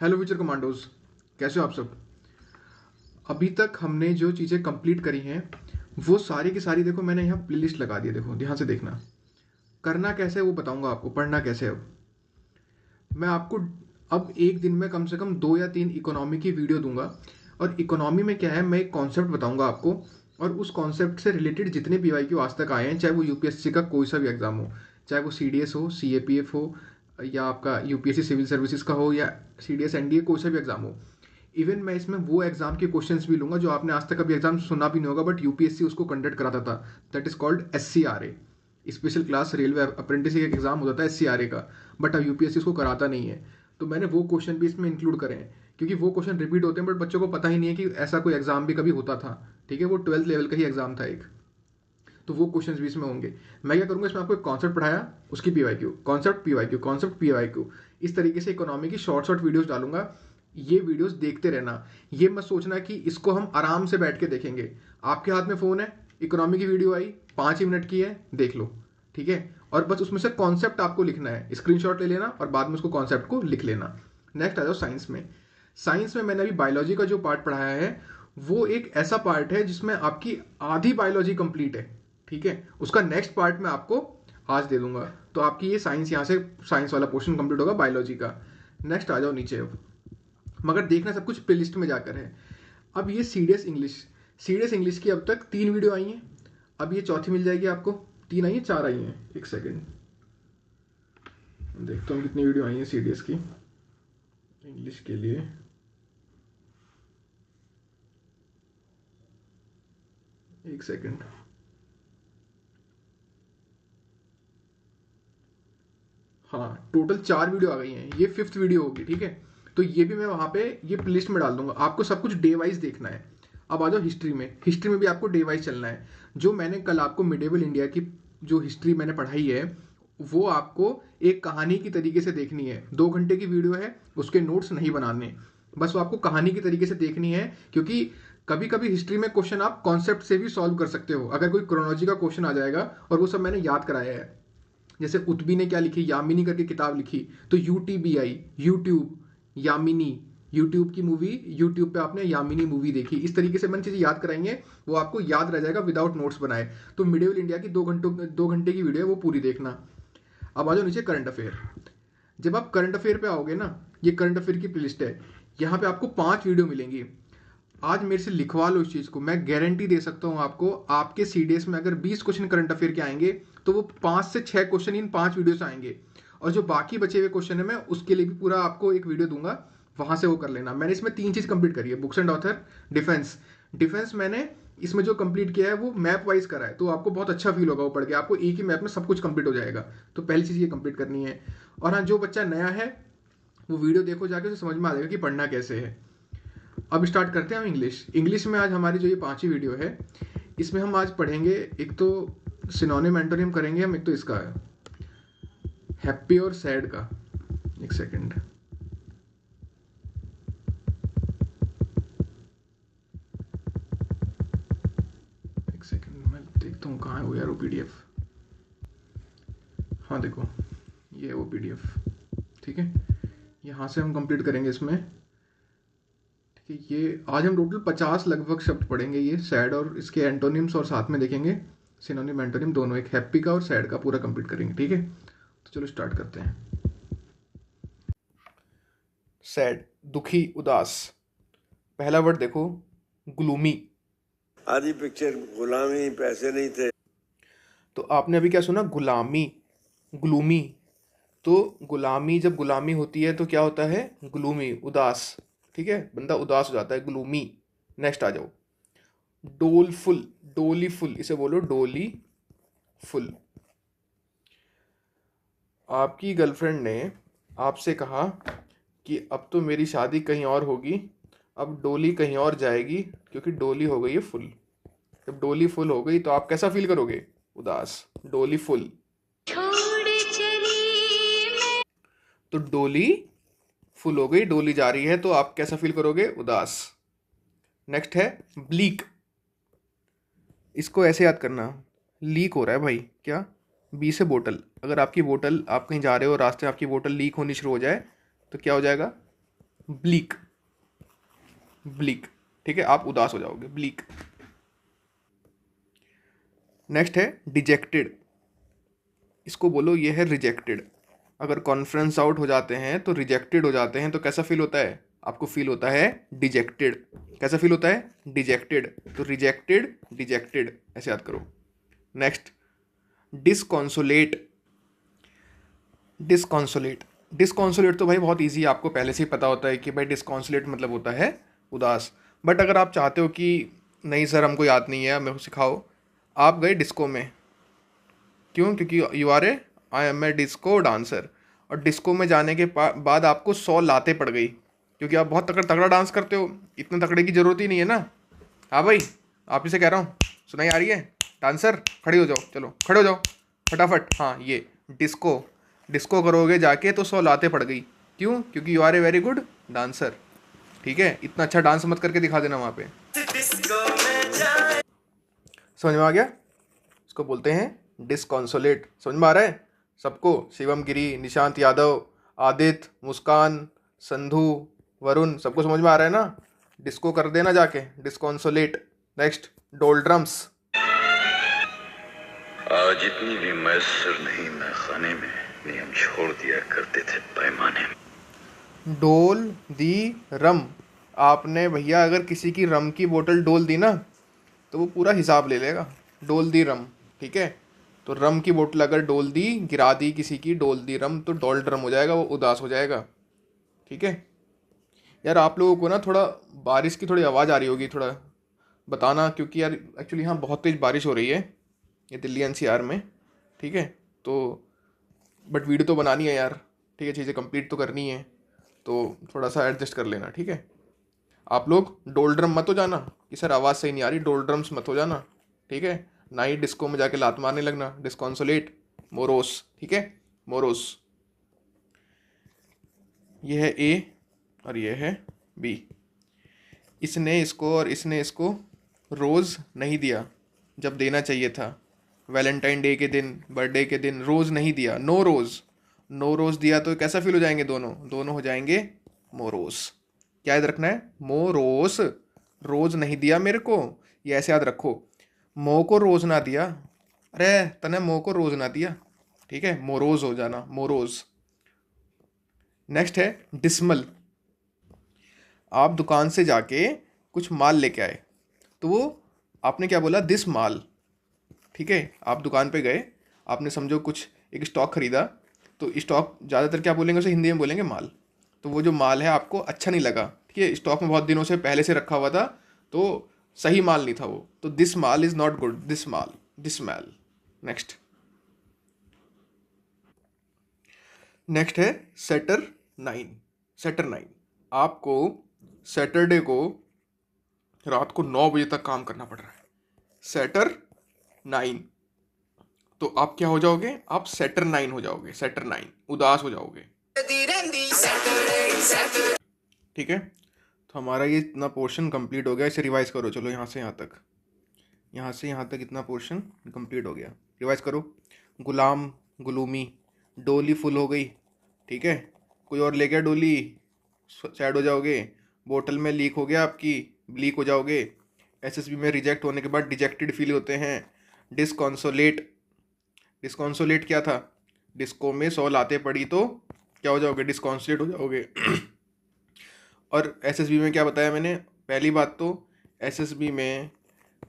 Hello future commandos, कैसे हो आप सब। अभी तक हमने जो चीज़ें कंप्लीट करी हैं वो सारी की सारी देखो, मैंने यहाँ प्लेलिस्ट लगा दी है। देखो ध्यान से देखना। करना कैसे है वो बताऊंगा आपको, पढ़ना कैसे है। अब मैं आपको अब एक दिन में कम से कम 2 या 3 इकोनॉमी की वीडियो दूंगा। और इकोनॉमी में क्या है, मैं एक कॉन्सेप्ट बताऊंगा आपको, और उस कॉन्सेप्ट से रिलेटेड जितने पीवाईक्यू आज तक आए हैं, चाहे वो यूपीएससी का कोई सा भी एग्जाम हो, चाहे वो सीडीएस हो, सीएपीएफ हो, या आपका यूपीएससी सिविल सर्विसेज का हो, या सीडीएस एनडीए कोई सा भी एग्जाम हो। इवन मैं इसमें वो एग्जाम के क्वेश्चंस भी लूंगा जो आपने आज तक कभी एग्जाम सुना भी नहीं होगा, बट यूपीएससी उसको कंडक्ट कराता था। That is called SCRA, special class railway apprentice एक एग्जाम होता था एससीआरए का, बट अब यूपीएससी उसको कराता नहीं है। तो मैंने वो क्वेश्चन भी इसमें इंक्लूड करे हैं, क्योंकि वो क्वेश्चन रिपीट होते हैं बट बच्चों को पता ही नहीं है कि ऐसा कोई एग्जाम भी कभी होता था। ठीक है, वो 12th लेवल का ही एग्जाम था एक। तो वो क्वेश्चंस भी इसमें होंगे। मैं क्या करूंगा, इसमें आपको एक कॉन्सेप्ट पढ़ाया, उसकी PYQ, concept PYQ, concept PYQ, इस तरीके से इकोनॉमी की शॉर्ट शॉर्ट वीडियोस डालूंगा। ये वीडियोस देखते रहना। ये मत सोचना कि इसको हम आराम से बैठ के देखेंगे। आपके हाथ में फोन है, इकोनॉमी की वीडियो आई, 5 ही मिनट की है, देख लो। ठीक है, और बस उसमें से कॉन्सेप्ट आपको लिखना है, स्क्रीनशॉट ले लेना और बाद में उसको कॉन्सेप्ट को लिख लेना। नेक्स्ट आ जाओ साइंस में। साइंस में मैंने अभी बायोलॉजी का जो पार्ट पढ़ाया है वो एक ऐसा पार्ट है जिसमें आपकी आधी बायोलॉजी कंप्लीट है। ठीक है, उसका नेक्स्ट पार्ट मैं आपको आज दे दूंगा। तो आपकी ये साइंस, यहाँ से साइंस वाला पोर्शन कंप्लीट होगा बायोलॉजी का। नेक्स्ट आ जाओ नीचे अब। मगर देखना सब कुछ प्लेलिस्ट में जाकर है। अब ये सीडीएस इंग्लिश, सीडीएस इंग्लिश की अब तक 3 वीडियो आई हैं। अब ये चौथी मिल जाएगी आपको। 3 आई है, 4 आई हैं, एक सेकेंड देखता हूँ कितनी वीडियो आई है सीडीएस की इंग्लिश के लिए। एक सेकेंड। हाँ, टोटल 4 वीडियो आ गई हैं, ये 5th वीडियो होगी। ठीक है, तो ये भी मैं वहां पे ये प्लेलिस्ट में डाल दूंगा। आपको सब कुछ डे वाइज देखना है। अब आ जाओ हिस्ट्री में। हिस्ट्री में भी आपको डे वाइज चलना है। जो मैंने कल आपको मिडेवल इंडिया की जो हिस्ट्री मैंने पढ़ाई है वो आपको एक कहानी की तरीके से देखनी है। 2 घंटे की वीडियो है, उसके नोट्स नहीं बनाने, बस वो आपको कहानी की तरीके से देखनी है। क्योंकि कभी कभी हिस्ट्री में क्वेश्चन आप कॉन्सेप्ट से भी सॉल्व कर सकते हो। अगर कोई क्रोनोलॉजी का क्वेश्चन आ जाएगा, और वो सब मैंने याद कराया है। जैसे उत्बी ने क्या लिखी, यामिनी करके किताब लिखी, तो यूटीबीआई, यूट्यूब, यामिनी, यूट्यूब की मूवी, यूट्यूब पे आपने यामिनी मूवी देखी, इस तरीके से मैंने चीजें याद कराएंगे। वो आपको याद रह जाएगा विदाउट नोट्स बनाए। तो मिडेवल इंडिया की 2 घंटे की वीडियो है, वो पूरी देखना। अब आ जाओ नीचे करंट अफेयर। जब आप करंट अफेयर पे आओगे ना, ये करंट अफेयर की प्लेलिस्ट है, यहाँ पे आपको 5 वीडियो मिलेंगी। आज मेरे से लिखवा लो इस चीज को, मैं गारंटी दे सकता हूं आपको। आपके सीडीएस में अगर 20 क्वेश्चन करंट अफेयर के आएंगे तो वो 5 से 6 क्वेश्चन इन 5 वीडियो से आएंगे। और जो बाकी बचे हुए क्वेश्चन है मैं उसके लिए भी पूरा आपको एक वीडियो दूंगा, वहां से वो कर लेना। मैंने इसमें 3 चीज कंप्लीट करी है, books and author, defence. Defence मैंने इसमें जो कंप्लीट किया है वो मैप वाइज करा है, तो आपको बहुत अच्छा फील होगा वो पढ़ के। आपको एक ही मैप में सब कुछ कंप्लीट हो जाएगा। तो पहली चीज ये कंप्लीट करनी है। और हाँ, जो बच्चा नया है वो वीडियो देखो जाके, उसे समझ में आ जाएगा कि पढ़ना कैसे है। अब स्टार्ट करते हैं हम इंग्लिश। इंग्लिश में आज हमारी जो ये 5 ही वीडियो है, इसमें हम आज पढ़ेंगे, एक तो सिनोनिम एंटोनिम करेंगे हम, एक तो इसका है हैप्पी और सैड का। एक सेकंड, एक सेकंड मैं देखता हूँ कहाँ है वो यार वो पीडीएफ। हाँ देखो, ये है वो पीडीएफ। ठीक है, यहाँ से हम कंप्लीट करेंगे इसमें। ठीक है, ये आज हम टोटल 50 लगभग शब्द पढ़ेंगे, ये सैड और इसके एंटोनिम्स, और साथ में देखेंगे सिनोनिम एंटोनिम दोनों, एक हैप्पी का और सैड का पूरा कंप्लीट करेंगे। ठीक है, तो चलो स्टार्ट करते हैं। सैड, दुखी, उदास। पहला वर्ड देखो, ग्लूमी। आधी पिक्चर गुलामी, पैसे नहीं थे। तो आपने अभी क्या सुना, गुलामी, ग्लूमी। तो गुलामी, जब गुलामी होती है तो क्या होता है, ग्लूमी, उदास। ठीक है, बंदा उदास हो जाता है, ग्लूमी। नेक्स्ट आ जाओ, डोलफुल, डोलीफुल, इसे बोलो डोली फुल। आपकी गर्लफ्रेंड ने आपसे कहा कि अब तो मेरी शादी कहीं और होगी, अब डोली कहीं और जाएगी क्योंकि डोली हो गई है फुल। जब डोली फुल हो गई तो आप कैसा फील करोगे, उदास, डोली फुल। तो डोली फुल हो गई, डोली जा रही है, तो आप कैसा फील करोगे, उदास। नेक्स्ट है ब्लीक। इसको ऐसे याद करना, लीक हो रहा है भाई, क्या, बी से बोतल। अगर आपकी बोतल, आप कहीं जा रहे हो रास्ते में आपकी बोतल लीक होनी शुरू हो जाए तो क्या हो जाएगा, ब्लीक, ब्लीक, ठीक है, आप उदास हो जाओगे, ब्लीक। नेक्स्ट है डिजेक्टेड, इसको बोलो ये है रिजेक्टेड। अगर कॉन्फ्रेंस आउट हो जाते हैं तो रिजेक्टेड हो जाते हैं तो कैसा फील होता है, आपको फील होता है डिजेक्टेड। कैसा फील होता है, डिजेक्टेड। तो रिजेक्टेड, डिजेक्टेड, ऐसे याद करो। नेक्स्ट डिसकॉन्सोलेट, डिसकॉन्सोलेट, डिसकॉन्सोलेट तो भाई बहुत इजी है, आपको पहले से ही पता होता है कि भाई डिसकॉन्सोलेट मतलब होता है उदास। बट अगर आप चाहते हो कि नहीं सर हमको याद नहीं है, मेरे को सिखाओ, आप गए डिस्को में, क्यों, क्योंकि you are a, I am a disco dancer, और डिस्को में जाने के बाद आपको 100 लाते पड़ गई क्योंकि आप बहुत तगड़ा तगड़ा डांस करते हो, इतने तगड़े की ज़रूरत ही नहीं है ना। हाँ भाई, आप ही से कह रहा हूँ, सुनाई आ रही है, डांसर खड़ी हो जाओ, चलो खड़े हो जाओ फटाफट। हाँ ये डिस्को, डिस्को करोगे जाके तो 100 लाते पड़ गई, क्यों, क्योंकि you are a very good dancer. ठीक है, इतना अच्छा डांस मत करके दिखा देना वहाँ पे। समझ में आ गया, इसको बोलते हैं डिसकॉन्सोलेट। समझ में आ रहा है सबको, शिवम गिरी, निशांत यादव, आदित्य, मुस्कान, संधु, वरुण, सबको समझ में आ रहा है ना। डिस्को कर देना जाके, डिसकॉन्सोलेट। नेक्स्ट डोल्ड्रम्स, आज इतनी भी मैसर नहीं मैं खाने में, नियम छोड़ दिया करते थे पैमाने में। डोल दी रम, आपने भैया अगर किसी की रम की बोतल डोल दी ना तो वो पूरा हिसाब ले लेगा, डोल दी रम। ठीक है, तो रम की बोतल अगर डोल दी, गिरा दी किसी की, डोल दी रम, तो डोल ड्रम हो जाएगा, वो उदास हो जाएगा। ठीक है यार, आप लोगों को ना थोड़ा बारिश की थोड़ी आवाज़ आ रही होगी, थोड़ा बताना, क्योंकि यार एक्चुअली यहाँ बहुत तेज़ बारिश हो रही है ये दिल्ली एनसीआर में। ठीक है, तो बट वीडियो तो बनानी है यार, ठीक है, चीज़ें कंप्लीट तो करनी है, तो थोड़ा सा एडजस्ट कर लेना। ठीक है, आप लोग डोल्ड्रम मत हो जाना कि सर आवाज़ सही नहीं आ रही, डोल्ड्रम्स मत हो जाना। ठीक है, ना ही डिस्को में जाके लात मारने लगना, डिस्कॉन्सोलेट, मोरोस। ठीक है, मोरोस, ये है ए और ये है बी। इसने इसको और इसने इसको रोज़ नहीं दिया जब देना चाहिए था, वैलेंटाइन डे के दिन, बर्थडे के दिन रोज़ नहीं दिया, नो रोज़, नो रोज़ दिया तो कैसा फील हो जाएंगे दोनों, दोनों हो जाएंगे मोरोस। क्या याद रखना है, मोरोस, रोज़ नहीं दिया मेरे को, ये ऐसे याद रखो, मो को रोज़ ना दिया, अरे तने मो को रोज़ ना दिया। ठीक है, मोरोज हो जाना, मोरोज। नेक्स्ट है डिसमल, आप दुकान से जाके कुछ माल लेके आए, तो वो आपने क्या बोला, दिस माल। ठीक है, आप दुकान पे गए, आपने समझो कुछ एक स्टॉक खरीदा, तो स्टॉक ज़्यादातर क्या बोलेंगे उसे, हिंदी में बोलेंगे माल। तो वो जो माल है आपको अच्छा नहीं लगा, ठीक है, स्टॉक में बहुत दिनों से पहले से रखा हुआ था, तो सही माल नहीं था वो, तो this mall is not good, this mall, this mall. Next, next है सेटर 9, सेटर 9, आपको सैटरडे को रात को 9 बजे तक काम करना पड़ रहा है, सेटर 9, तो आप क्या हो जाओगे, आप सेटर 9 हो जाओगे, सेटर 9, उदास हो जाओगे। ठीक है, तो हमारा ये इतना पोर्शन कंप्लीट हो गया, इसे रिवाइज करो, चलो यहाँ से यहाँ तक, यहाँ से यहाँ तक इतना पोर्शन कंप्लीट हो गया, रिवाइज करो। गुलाम, गुलूमी, डोली फुल हो गई, ठीक है, कोई और ले गया डोली, सैड हो जाओगे, बोतल में लीक हो गया आपकी, ब्लीक हो जाओगे, एसएसबी में रिजेक्ट होने के बाद डिजेक्टेड फील होते हैं, डिसकॉन्सोलेट, डिसकॉन्सोलेट क्या था, डिस्को में 100 लाते पड़ी तो क्या हो जाओगे, डिसकॉन्सोलेट हो जाओगे। और एसएसबी में क्या बताया मैंने, पहली बात तो एसएसबी में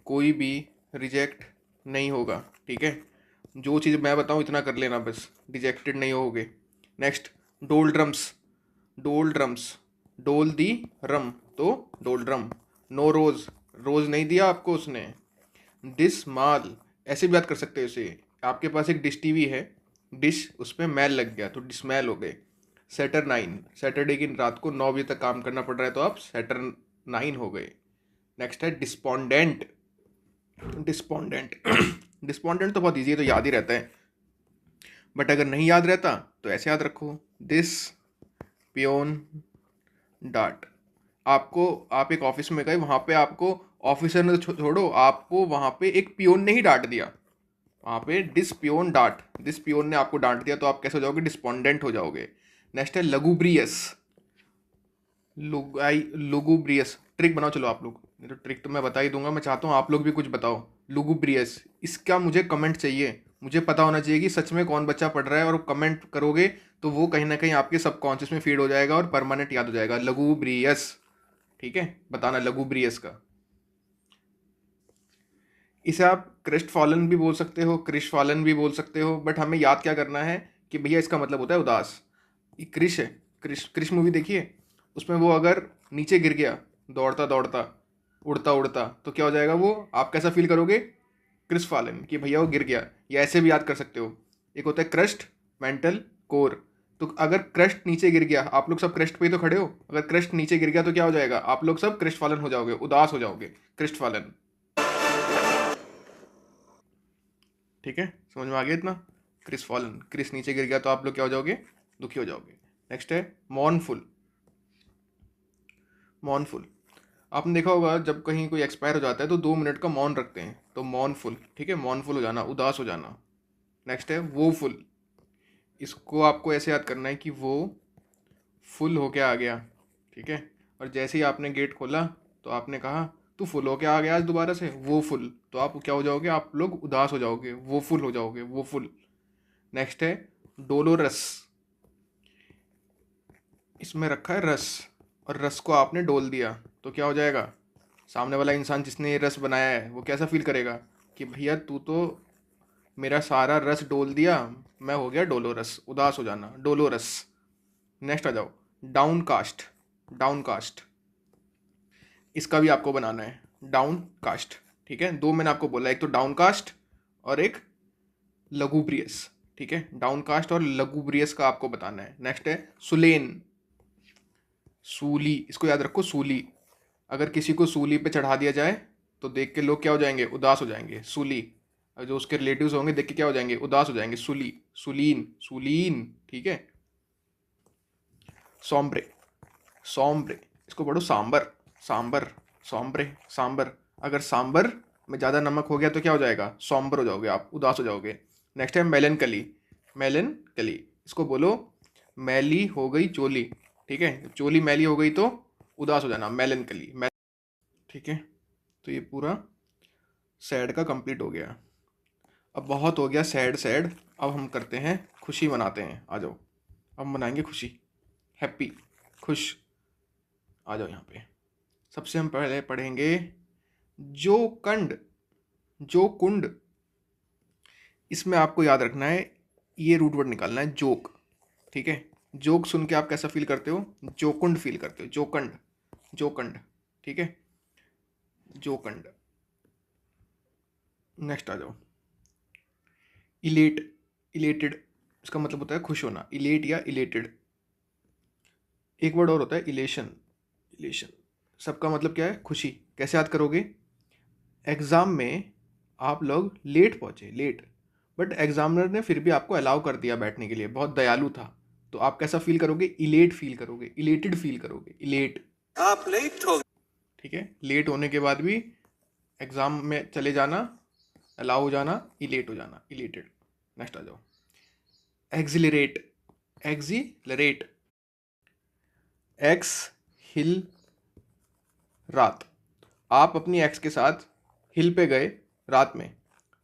कोई भी रिजेक्ट नहीं होगा। ठीक है, जो चीज़ मैं बताऊँ इतना कर लेना बस, डिजेक्टेड नहीं होगे। नेक्स्ट डोल ड्रम्स, डोल ड्रम्स, डोल दी रम तो डोल ड्रम, नो रोज़, रोज़ नहीं दिया आपको उसने, डिस माल, ऐसे भी बात कर सकते हो इसे, आपके पास एक डिश टीवी है, डिश उस पर मैल लग गया तो डिसमैल हो गए। सेटर 9, सैटरडे की रात को 9 बजे तक काम करना पड़ रहा है तो आप सेटर 9 हो गए। नेक्स्ट है डिस्पोंडेंट, डिस्पोंडेंट, डिस्पोंडेंट तो बहुत ईजी है, तो याद ही रहता है, बट अगर नहीं याद रहता तो ऐसे याद रखो, दिस पियोन डाट, आपको, आप एक ऑफिस में गए, वहाँ पे आपको ऑफिसर ने तो छोड़ो, आपको वहाँ पे एक पियोन ने ही डांट दिया, वहाँ पे डिस पियोन डांट, डिस पियोन ने आपको डांट दिया, तो आप कैसे हो जाओगे, डिस्पोंडेंट हो जाओगे। नेक्स्ट है लगुब्रियस, लुगुब्रियस, ट्रिक बनाओ चलो आप लोग। नहीं तो ट्रिक तो मैं बता ही दूंगा, मैं चाहता हूँ आप लोग भी कुछ बताओ। लुगुब्रियस, इसका मुझे कमेंट चाहिए, मुझे पता होना चाहिए कि सच में कौन बच्चा पढ़ रहा है, और कमेंट करोगे तो वो कहीं ना कहीं आपके सबकॉन्शियस में फीड हो जाएगा और परमानेंट याद हो जाएगा। लुगुब्रियस, ठीक है, बताना लुगुब्रियस का। इसे आप क्रिस्ट फॉलन भी बोल सकते हो, क्रिश फॉलन भी बोल सकते हो, बट हमें याद क्या करना है कि भैया इसका मतलब होता है उदास। ये क्रिश है, क्रिश, क्रिश मूवी देखिए, उसमें वो अगर नीचे गिर गया दौड़ता दौड़ता, उड़ता उड़ता, तो क्या हो जाएगा वो, आप कैसा फील करोगे, क्रिस फॉलन, कि भैया वो गिर गया। या ऐसे भी याद कर सकते हो, एक होता है क्रस्ट, मेंटल, कोर। तो अगर क्रस्ट नीचे गिर गया, आप लोग सब क्रस्ट पे ही तो खड़े हो, अगर क्रस्ट नीचे गिर गया तो क्या हो जाएगा, आप लोग सब क्रिस्ट फॉलन हो जाओगे, उदास हो जाओगे, क्रिस्ट फॉलन। ठीक है, समझ में आ गया इतना। क्रिस फॉलन, क्रिस नीचे गिर गया तो आप लोग क्या हो जाओगे, दुखी हो जाओगे। नेक्स्ट है मॉर्नफुल। मॉर्नफुल, आपने देखा होगा जब कहीं कोई एक्सपायर हो जाता है तो 2 मिनट का मौन रखते हैं, तो मॉर्नफुल, ठीक है, मॉर्नफुल हो जाना, उदास हो जाना। नेक्स्ट है वोफुल, इसको आपको ऐसे याद करना है कि वो फुल होके आ गया, ठीक है, और जैसे ही आपने गेट खोला तो आपने कहा तू फुल होके आ गया आज दोबारा से, वो फुल, तो आप क्या हो जाओगे, आप लोग उदास हो जाओगे, वो फुल हो जाओगे, वो फुल। नेक्स्ट है डोलोरस, इसमें रखा है रस, और रस को आपने डोल दिया तो क्या हो जाएगा, सामने वाला इंसान जिसने ये रस बनाया है वो कैसा फील करेगा कि भैया तू तो मेरा सारा रस डोल दिया, मैं हो गया डोलोरस, उदास हो जाना, डोलोरस। नेक्स्ट आ जाओ डाउन कास्ट। डाउन कास्ट, इसका भी आपको बनाना है, डाउन कास्ट, ठीक है, दो मैंने आपको बोला, एक तो डाउन कास्ट और एक लघुब्रियस, ठीक है, डाउन कास्ट और लघुब्रियस का आपको बताना है। नेक्स्ट है सुलेन, सूली, इसको याद रखो, सूली, अगर किसी को सूली पे चढ़ा दिया जाए तो देख के लोग क्या हो जाएंगे, उदास हो जाएंगे, सूली। और जो उसके रिलेटिव्स होंगे देख के क्या हो जाएंगे, उदास हो जाएंगे, सूली, सुलीन, सुलीन, ठीक है। सोम्ब्रे, सोम्ब्रे, इसको पढ़ो सांबर, सांबर, सोम्ब्रे, सांबर। अगर सांबर में ज़्यादा नमक हो गया तो क्या हो जाएगा, सौम्बर हो जाओगे आप, उदास हो जाओगे। नेक्स्ट है मेलनकली, मेलनकली, इसको बोलो मैली हो गई चोली, ठीक है, चोली मैली हो गई तो उदास हो जाना, मेलनकली, ठीक है। तो ये पूरा सैड का कंप्लीट हो गया। अब बहुत हो गया सैड सैड, अब हम करते हैं खुशी मनाते हैं, आ जाओ, अब मनाएंगे खुशी, हैप्पी, खुश, आ जाओ यहाँ पे। सबसे हम पहले पढ़ेंगे जो कंड, जो कुंड, इसमें आपको याद रखना है, ये रूट वर्ड निकालना है, जोक, ठीक है। जोक सुन के आप कैसा फील करते हो, जोकुंड फील करते हो, जोकंड, जोकंड, ठीक है, जोकंड। नेक्स्ट आ जाओ इलेट, इलेटेड, इसका मतलब होता है खुश होना, इलेट या इलेटेड। एक वर्ड और होता है इलेशन, इलेशन, सबका मतलब क्या है, खुशी। कैसे याद करोगे, एग्ज़ाम में आप लोग लेट पहुँचे, लेट, बट एग्जामिनर ने फिर भी आपको अलाउ कर दिया बैठने के लिए, बहुत दयालु था, तो आप कैसा फील करोगे, इलेट फील करोगे, इलेटेड फील करोगे, इलेट, आप लेट हो ठीक है, लेट होने के बाद भी एग्ज़ाम में चले जाना, अलाउ हो जाना, इलेट हो जाना, इलेटेड। नेक्स्ट आ जाओ एक्सिलरेट, एक्सिलरेट, एक्स हिल, रात, आप अपनी एक्स के साथ हिल पे गए रात में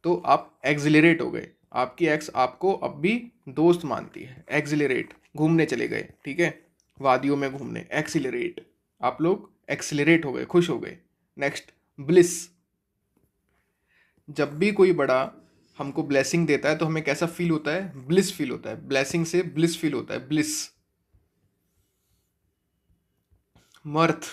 तो आप एक्सिलरेट हो गए, आपकी एक्स आपको अब भी दोस्त मानती है, एक्सिलरेट, घूमने चले गए, ठीक है, वादियों में घूमने, एक्सिलरेट, आप लोग एक्सिलरेट हो गए, खुश हो गए। नेक्स्ट ब्लिस, जब भी कोई बड़ा हमको ब्लेसिंग देता है तो हमें कैसा फील होता है, ब्लिस फील होता है, ब्लेसिंग से ब्लिस फील होता है, ब्लिस। मर्थ,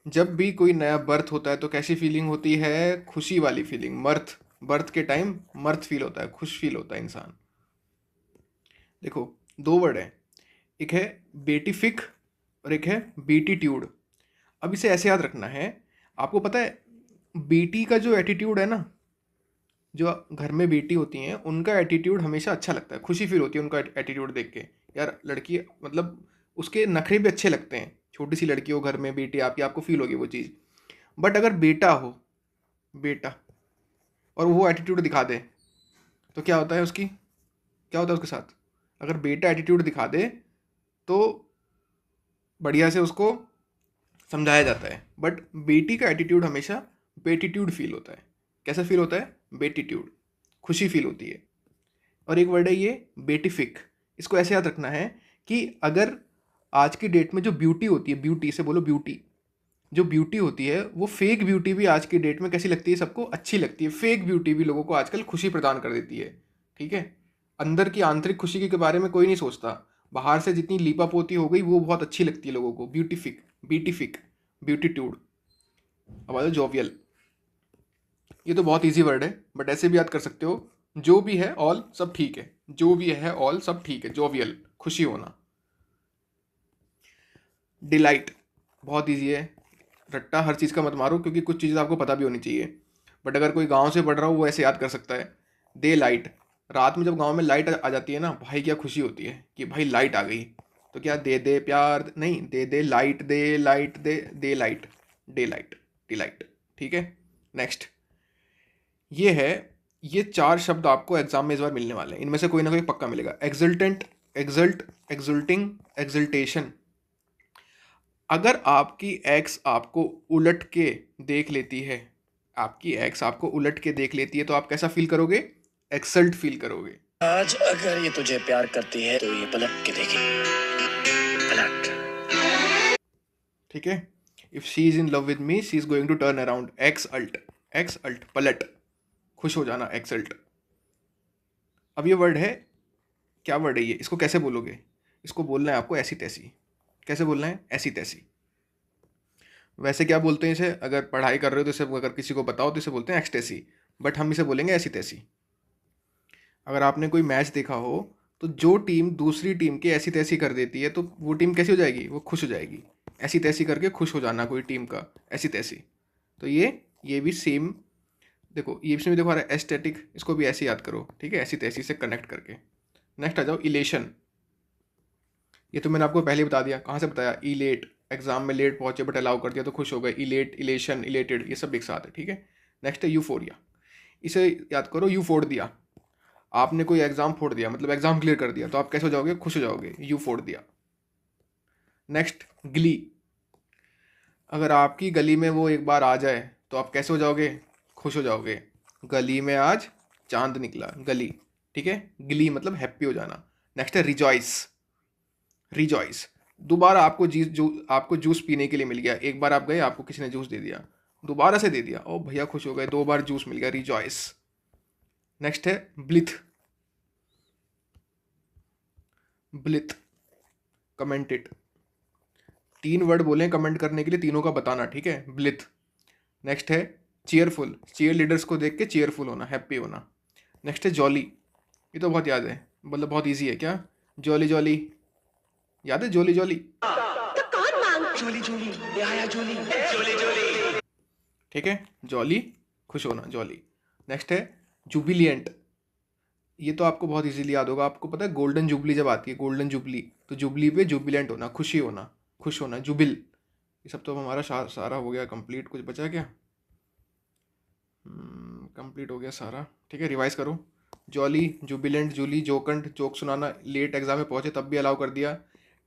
जब भी कोई नया बर्थ होता है तो कैसी फीलिंग होती है, खुशी वाली फीलिंग, मर्थ, बर्थ के टाइम मर्थ फील होता है, खुश फील होता है इंसान। देखो दो वर्ड है, एक है बेटिफिक और एक है बीटीट्यूड। अब इसे ऐसे याद रखना है, आपको पता है बेटी का जो एटीट्यूड है ना, जो घर में बेटी होती हैं उनका एटीट्यूड हमेशा अच्छा लगता है, खुशी फील होती है उनका एटीट्यूड देख के, यार लड़की मतलब उसके नखरे भी अच्छे लगते हैं, छोटी सी लड़की हो घर में, बेटी आपकी, आपको फील होगी वो चीज़। बट अगर बेटा हो, बेटा, और वो एटीट्यूड दिखा दे तो क्या होता है उसकी, क्या होता है उसके साथ, अगर बेटा एटीट्यूड दिखा दे तो बढ़िया से उसको समझाया जाता है। बट बेटी का एटीट्यूड हमेशा बेटीट्यूड फील होता है। कैसा फील होता है? बेटीट्यूड, खुशी फील होती है। और एक वर्ड है ये बेटिफिक। इसको ऐसे याद रखना है कि अगर आज की डेट में जो ब्यूटी होती है, ब्यूटी से बोलो ब्यूटी, जो ब्यूटी होती है वो फेक ब्यूटी भी आज की डेट में कैसी लगती है? सबको अच्छी लगती है। फेक ब्यूटी भी लोगों को आजकल खुशी प्रदान कर देती है। ठीक है, अंदर की आंतरिक खुशी के बारे में कोई नहीं सोचता। बाहर से जितनी लीपा पोती हो गई वो बहुत अच्छी लगती है लोगों को। ब्यूटीफिक, बीटीफिक, ब्यूटीट्यूड। अब आ जाओ जोवियल। ये तो बहुत इजी वर्ड है, बट ऐसे भी याद कर सकते हो, जो भी है ऑल सब ठीक है, जो भी है ऑल सब ठीक है। जोवियल, खुशी होना। डिलाइट, बहुत इजी है। रट्टा हर चीज़ का मत मारो, क्योंकि कुछ चीज़ें आपको पता भी होनी चाहिए। बट अगर कोई गांव से पढ़ रहा हो वो ऐसे याद कर सकता है। दे लाइट, रात में जब गांव में लाइट आ जाती है ना भाई, क्या खुशी होती है कि भाई लाइट आ गई। तो क्या दे दे प्यार नहीं, दे दे लाइट, दे लाइट, दे लाइट, डे लाइट, डिलाइट। ठीक है, नेक्स्ट ये है। ये 4 शब्द आपको एग्जाम में इस बार मिलने वाले हैं, इनमें से कोई ना कोई पक्का मिलेगा। Exultant, exult, exulting, exultation. अगर आपकी एक्स आपको उलट के देख लेती है, आपकी एक्स आपको उलट के देख लेती है, तो आप कैसा फील करोगे? एक्सल्ट फील करोगे। आज अगर ये तुझे प्यार करती है तो ये पलट के देखे, पलट। ठीक है, if she is in love with me she is going to turn around. Exult, exult पलट, खुश हो जाना, एक्सल्ट। अब ये वर्ड है, क्या वर्ड है ये? इसको कैसे बोलोगे? इसको बोलना है आपको ऐसी तैसी। कैसे बोलना है? ऐसी तैसी। वैसे क्या बोलते हैं इसे? अगर पढ़ाई कर रहे हो तो इसे, अगर किसी को बताओ तो इसे बोलते हैं एक्सटेसी, बट हम इसे बोलेंगे ऐसी तैसी। अगर आपने कोई मैच देखा हो तो जो टीम दूसरी टीम की ऐसी तैसी कर देती है तो वो टीम कैसी हो जाएगी? वो खुश हो जाएगी। ऐसी तैसी करके खुश हो जाना कोई टीम का, ऐसी तैसी। तो ये भी सेम। देखो ये इसमें भी देखो आ रहा है एस्थेटिक, इसको भी ऐसे याद करो। ठीक है, ऐसी तैसी से कनेक्ट करके। नेक्स्ट आ जाओ इलेशन। ये तो मैंने आपको पहले बता दिया। कहाँ से बताया? इलेट, एग्जाम में लेट पहुंचे बट अलाउ कर दिया तो खुश हो गए। इलेट, इलेशन, इलेटेड, ये सब एक साथ है। ठीक है, नेक्स्ट है यूफोरिया। इसे याद करो, यू फोड़ दिया। आपने कोई एग्जाम फोड़ दिया, मतलब एग्जाम क्लियर कर दिया, तो आप कैसे हो जाओगे? खुश हो जाओगे, यू फोड़ दिया। नेक्स्ट गली। अगर आपकी गली में वो एक बार आ जाए तो आप कैसे हो जाओगे? खुश हो जाओगे। गली में आज चांद निकला, गली। ठीक है, गिली मतलब हैप्पी हो जाना। नेक्स्ट है रिजॉइस। रिजॉइस, दोबारा आपको जूस पीने के लिए मिल गया। एक बार आप गए, आपको किसी ने जूस दे दिया, दोबारा से दे दिया, ओ भैया खुश हो गए, 2 बार जूस मिल गया, रिजॉइस। नेक्स्ट है ब्लिथ। Blithe, commented. 3 वर्ड बोले कमेंट करने के लिए, तीनों का बताना। ठीक है, ब्लिथ। नेक्स्ट है चीयरफुल, चीयर लीडर्स को देख के चीयरफुल होना, हैप्पी होना। नेक्स्ट है जॉली। ये तो बहुत याद है, मतलब बहुत इजी है। क्या? जॉली जॉली, याद है? Jolly jolly. जोली जोली, ये आया जोली, जोली जोली। ठीक है, जॉली, खुश होना, जॉली। नेक्स्ट है जुबिलियंट। ये तो आपको बहुत इजीली याद होगा। आपको पता है गोल्डन जुबली जब आती है, गोल्डन जुबली, तो जुबली पे जुबिलेंट होना, खुशी होना, खुश होना, जुबिल। ये सब तो हमारा सारा हो गया कंप्लीट। कुछ बचा क्या? कंप्लीट हो गया सारा। ठीक है, रिवाइज करो। जॉली, जुबिलेंट, जूली, जोकंट, जोक सुनाना, लेट एग्जाम में पहुंचे तब भी अलाउ कर दिया,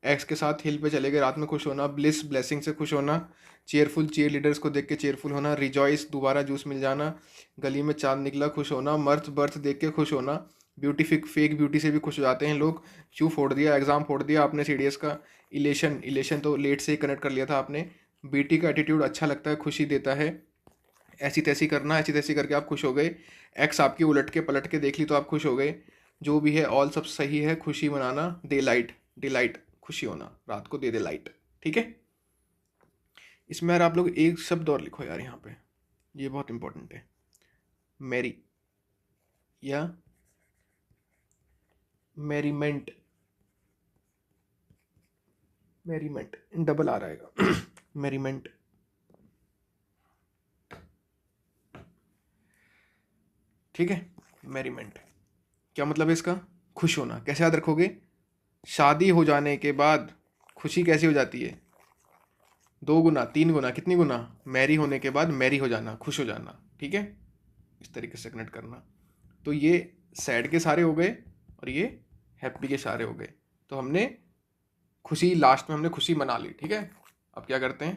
एक्स के साथ हिल पे चले गए रात में खुश होना, ब्लिस ब्लेसिंग से खुश होना, चेयरफुल, चीयर लीडर्स को देख के चेयरफुल होना, रिजॉइस, दोबारा जूस मिल जाना, गली में चांद निकला, खुश होना, मर्थ बर्थ देख के खुश होना, ब्यूटीफिक, फेक ब्यूटी से भी खुश हो जाते हैं लोग। क्यों फोड़ दिया, एग्जाम फोड़ दिया आपने सीडीएस का। इलेशन, इलेशन तो लेट से ही कनेक्ट कर लिया था आपने। बीटी का एटीट्यूड अच्छा लगता है, खुशी देता है। ऐसी तैसी करना, ऐसी तैसी करके आप खुश हो गए। एक्स आपकी उलट के पलट के देख ली तो आप खुश हो गए। जो भी है ऑल सब सही है, खुशी मनाना। डे लाइट, डिलाइट, खुशी होना, रात को दे दे लाइट। ठीक है, इसमें यार आप लोग एक शब्द और लिखो यार यहाँ पे, ये बहुत इंपॉर्टेंट है। मैरी या मैरीमेंट, मैरीमेंट डबल आ रहेगा। मैरीमेंट। ठीक है, मैरीमेंट क्या मतलब है इसका? खुश होना। कैसे याद रखोगे? शादी हो जाने के बाद खुशी कैसी हो जाती है? 2 गुना, 3 गुना, कितनी गुना? मैरी होने के बाद मैरी हो जाना, खुश हो जाना। ठीक है, इस तरीके से कनेक्ट करना। तो ये सैड के सारे हो गए और ये हैप्पी के सारे हो गए। तो हमने खुशी लास्ट में हमने खुशी मना ली, ठीक है। अब क्या करते हैं,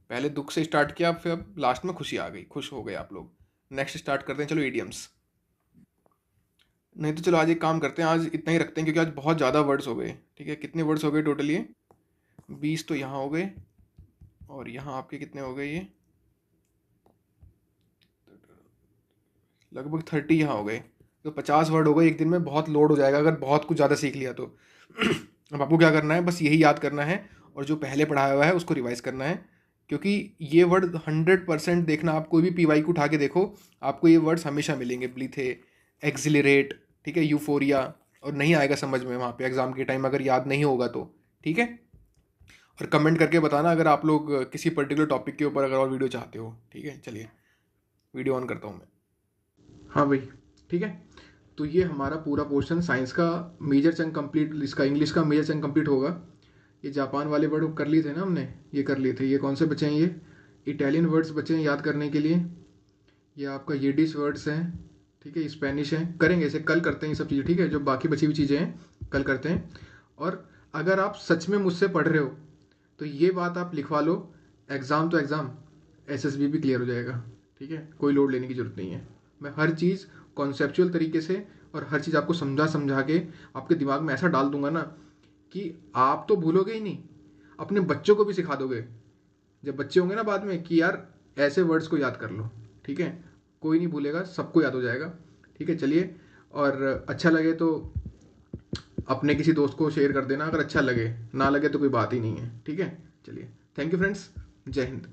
पहले दुख से स्टार्ट किया, फिर अब लास्ट में खुशी आ गई, खुश हो गए आप लोग। नेक्स्ट स्टार्ट करते हैं, चलो ईडियम्स। नहीं तो चलो आज एक काम करते हैं, आज इतना ही रखते हैं क्योंकि आज बहुत ज़्यादा वर्ड्स हो गए, ठीक है। कितने वर्ड्स हो गए टोटल? ये 20 तो यहाँ हो गए, और यहाँ आपके कितने हो गए? ये लगभग 30 यहाँ हो गए, तो 50 वर्ड हो गए एक दिन में। बहुत लोड हो जाएगा अगर बहुत कुछ ज़्यादा सीख लिया तो। अब आपको क्या करना है, बस यही याद करना है, और जो पहले पढ़ाया हुआ है उसको रिवाइज करना है, क्योंकि ये वर्ड 100% देखना। आप कोई भी पीवाई को उठा के देखो, आपको ये वर्ड्स हमेशा मिलेंगे। ब्लीथे, एक्सिलरेट, ठीक है, यूफोरिया, और नहीं आएगा समझ में वहाँ पे एग्ज़ाम के टाइम अगर याद नहीं होगा तो, ठीक है। और कमेंट करके बताना अगर आप लोग किसी पर्टिकुलर टॉपिक के ऊपर अगर और वीडियो चाहते हो, ठीक है। चलिए वीडियो ऑन करता हूँ मैं। हाँ भाई, ठीक है। तो ये हमारा पूरा पोर्शन साइंस का मेजर चंक कंप्लीट, इसका इंग्लिश का मेजर चंक कंप्लीट होगा। ये जापान वाले वर्ड कर लिए थे ना हमने, ये कर लिए थे। ये कौन से बचे हैं? ये इटालियन वर्ड्स बचे हैं याद करने के लिए। ये आपका येडिश वर्ड्स हैं, ठीक है, स्पेनिश हैं। करेंगे इसे, कल करते हैं ये सब चीज़ें, ठीक है। जो बाकी बची हुई चीज़ें हैं कल करते हैं। और अगर आप सच में मुझसे पढ़ रहे हो तो ये बात आप लिखवा लो, एग्ज़ाम तो एग्ज़ाम, SSB भी क्लियर हो जाएगा, ठीक है। कोई लोड लेने की ज़रूरत नहीं है। मैं हर चीज़ कॉन्सेप्चुअल तरीके से और हर चीज़ आपको समझा के आपके दिमाग में ऐसा डाल दूंगा ना कि आप तो भूलोगे ही नहीं, अपने बच्चों को भी सिखा दोगे। जब बच्चे होंगे ना बाद में कि यार ऐसे वर्ड्स को याद कर लो, ठीक है। कोई नहीं भूलेगा, सबको याद हो जाएगा, ठीक है। चलिए, और अच्छा लगे तो अपने किसी दोस्त को शेयर कर देना, अगर अच्छा लगे, ना लगे तो कोई बात ही नहीं है, ठीक है। चलिए, थैंक यू फ्रेंड्स, जय हिंद।